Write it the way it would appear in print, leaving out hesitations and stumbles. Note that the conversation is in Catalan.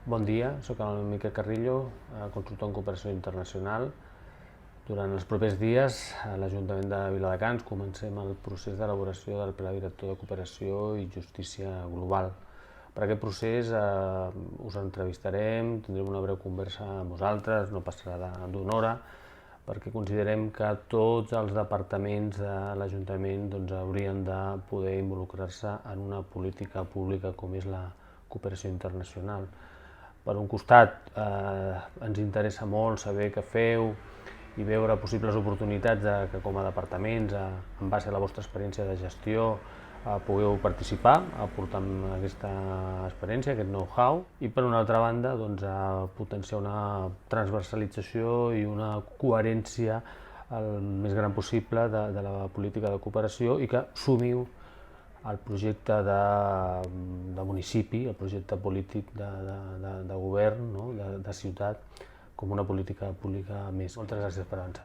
Bon dia, soc el Miquel Carrillo, consultor en cooperació internacional. Durant els propers dies, a l'Ajuntament de Viladecans comencem el procés d'elaboració del Pla Director de Cooperació i Justícia Global. Per aquest procés us entrevistarem, tindrem una breu conversa amb vosaltres, no passarà d'una hora, perquè considerem que tots els departaments de l'Ajuntament haurien de poder involucrar-se en una política pública com és la cooperació internacional. Per un costat, ens interessa molt saber què feu i veure possibles oportunitats que com a departaments, en base a la vostra experiència de gestió, pugueu participar, aportant aquesta experiència, aquest know-how, i per una altra banda, potenciar una transversalització i una coherència el més gran possible de la política de cooperació i que sumiu el projecte de municipi, el projecte polític de govern, no? de ciutat, com una política pública més. Moltes gràcies per avançar.